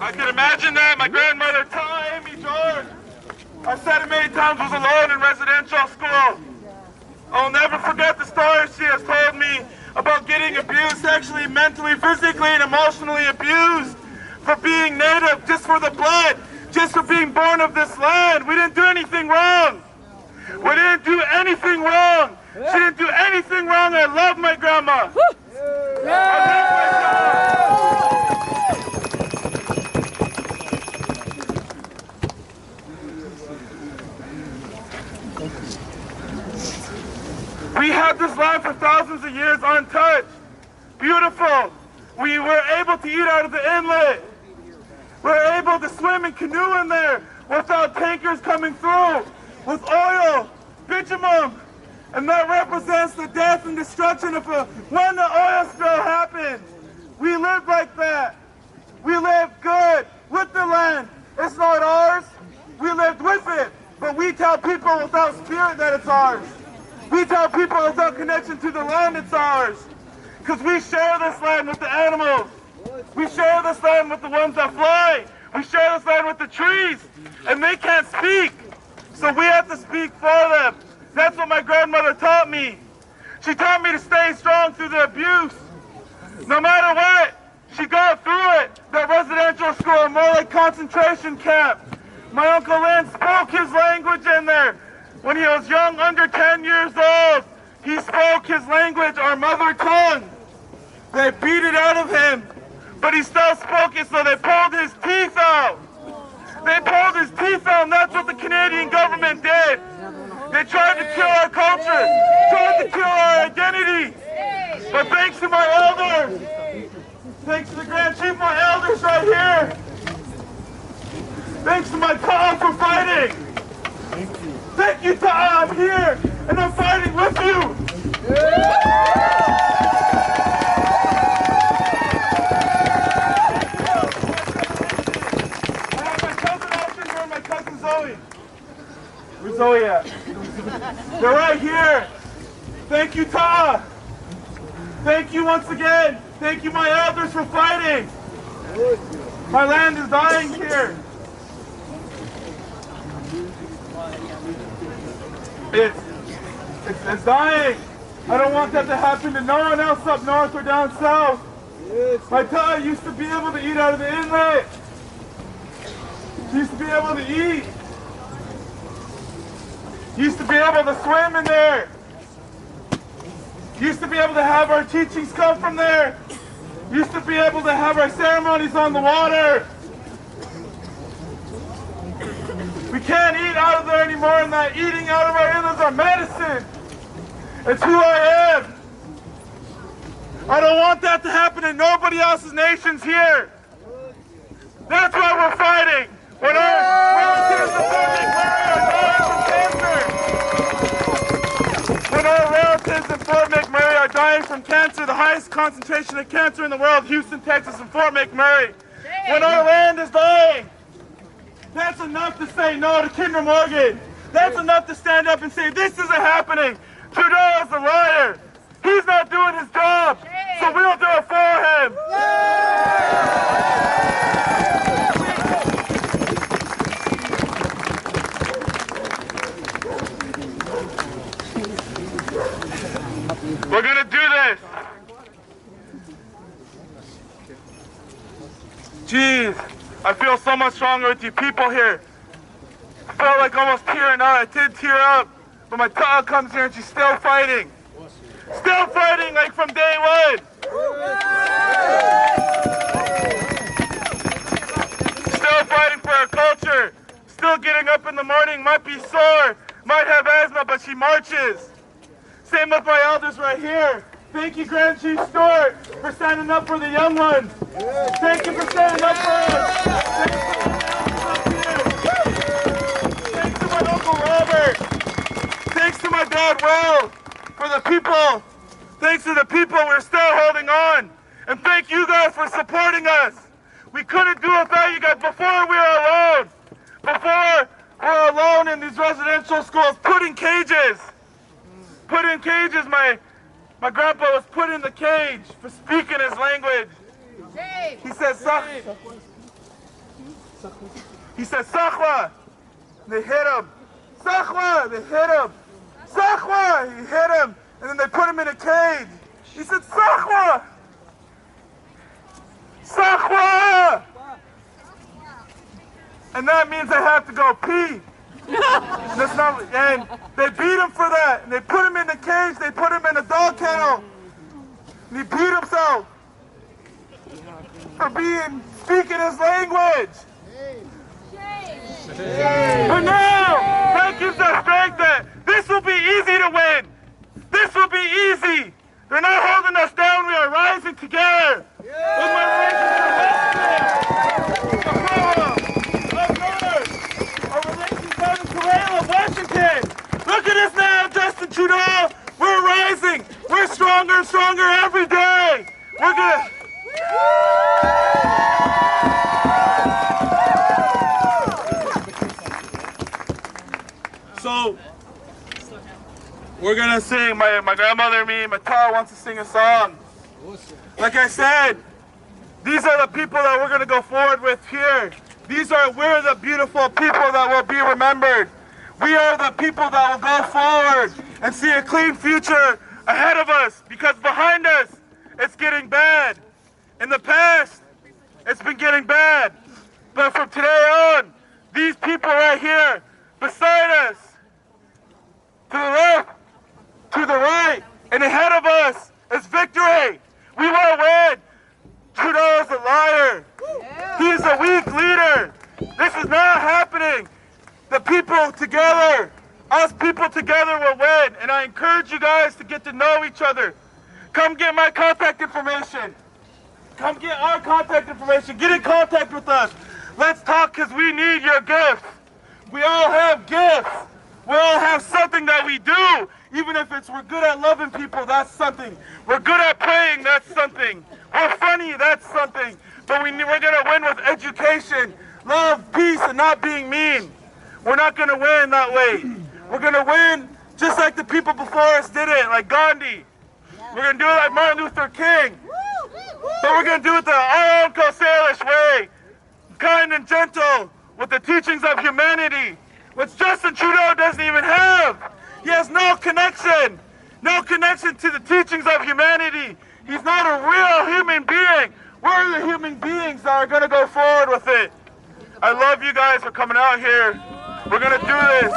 I can imagine that. My grandmother, Cedar George, I've said it many times, was alone in residential school. I'll never forget the stories she has told me about getting abused sexually, mentally, physically, and emotionally abused for being native, just for the blood, just for being born of this land. We didn't do anything wrong. We didn't do anything wrong. She didn't do anything wrong. I love my grandma. I love my grandma. We had this land for thousands of years untouched. Beautiful. We were able to eat out of the inlet. We were able to swim and canoe in there without tankers coming through with oil, bitumen, and that represents the death and destruction of when the oil spill happened. We lived like that. We lived good with the land. It's not ours. We lived with it, but we tell people without spirit that it's ours. We tell people without connection to the land it's ours. Because we share this land with the animals. We share this land with the ones that fly. We share this land with the trees. And they can't speak. So we have to speak for them. That's what my grandmother taught me. She taught me to stay strong through the abuse. No matter what, she got through it. That residential school, more like concentration camp. My Uncle Lynn spoke his language in there. When he was young, under 10 years old, he spoke his language, our mother tongue. They beat it out of him, but he still spoke it, so they pulled his teeth out. They pulled his teeth out, and that's what the Canadian government did. They tried to kill our culture, tried to kill our identity. But thanks to my elders, thanks to the Grand Chief, my elders right here, thanks to my Tom for fighting. Thank you, Tom. I'm here, and I'm fighting with you. I have my cousin Austin here and my cousin Zoe. Where's Zoe at? They're right here. Thank you, Ta. Thank you once again. Thank you, my elders, for fighting. My land is dying here. It's dying. I don't want that to happen to no one else up north or down south. My Ta used to be able to eat out of the inlet. She used to be able to eat. Used to be able to swim in there. Used to be able to have our teachings come from there. Used to be able to have our ceremonies on the water. We can't eat out of there anymore, and that eating out of our inlets are medicine. It's who I am. I don't want that to happen in nobody else's nations here. That's why we're fighting. When our relatives in Fort McMurray are dying from cancer. When our relatives in Fort McMurray are dying from cancer, the highest concentration of cancer in the world, Houston, Texas, and Fort McMurray. When our land is dying. That's enough to say no to Kinder Morgan. That's enough to stand up and say, this isn't happening. Trudeau is a liar. He's not doing his job. So we'll do it for him. We're going to do this. Jeez. I feel so much stronger with you people here. I felt like almost tearing up. I did tear up. But my Ta comes here and she's still fighting. Still fighting like from day one. Still fighting for our culture. Still getting up in the morning. Might be sore. Might have asthma, but she marches. Same with my elders right here. Thank you, Grand Chief Stewart, for standing up for the young ones. Thank you for standing up for us. Thanks to my Uncle Robert. Thanks to my dad, Will, for the people. Thanks to the people, we're still holding on. And thank you guys for supporting us. We couldn't do it without you guys before we were alone. Before we're alone in these residential schools, put in cages. Put in cages, My grandpa was put in the cage for speaking his language. He said, Sakhwa. They hit him. Sakhwa, they hit him. Sakhwa, he hit him. And then they put him in a cage. He said, Sakhwa. Sakhwa. And that means I have to go pee. That's not, and they beat him for that. And they put him in the cage. They put him in a dog kennel. And he beat himself for speaking his language. But now, that gives us strength that this will be easy to win. This will be easy. They're not holding us down. We are rising together. With my of Washington. Look at us now, Justin Trudeau. We're rising. We're stronger and stronger every day. We're gonna. So we're gonna sing. My grandmother, me, my tar wants to sing a song. Like I said, these are the people that we're gonna go forward with here. We're the beautiful people that will be remembered. We are the people that will go forward and see a clean future ahead of us, because behind us, it's getting bad. In the past, it's been getting bad. But from today on, these people right here, beside us, to the left, to the right, and ahead of us is victory. We will win. Trudeau is a liar. He's a weak leader. This is not happening. The people together, us people together will win. And I encourage you guys to get to know each other. Come get my contact information. Come get our contact information. Get in contact with us. Let's talk, because we need your gifts. We all have gifts. We all have something that we do. Even if we're good at loving people, that's something. We're good at praying, that's something. We're funny, that's something. But we're going to win with education, love, peace, and not being mean. We're not going to win that way. We're going to win just like the people before us did it, like Gandhi. We're going to do it like Martin Luther King. But we're going to do it our own Coast Salish way. Kind and gentle, with the teachings of humanity, which Justin Trudeau doesn't even have. He has no connection to the teachings of humanity. He's not a real human being. We're the human beings that are going to go forward with it. I love you guys for coming out here. We're going to do this.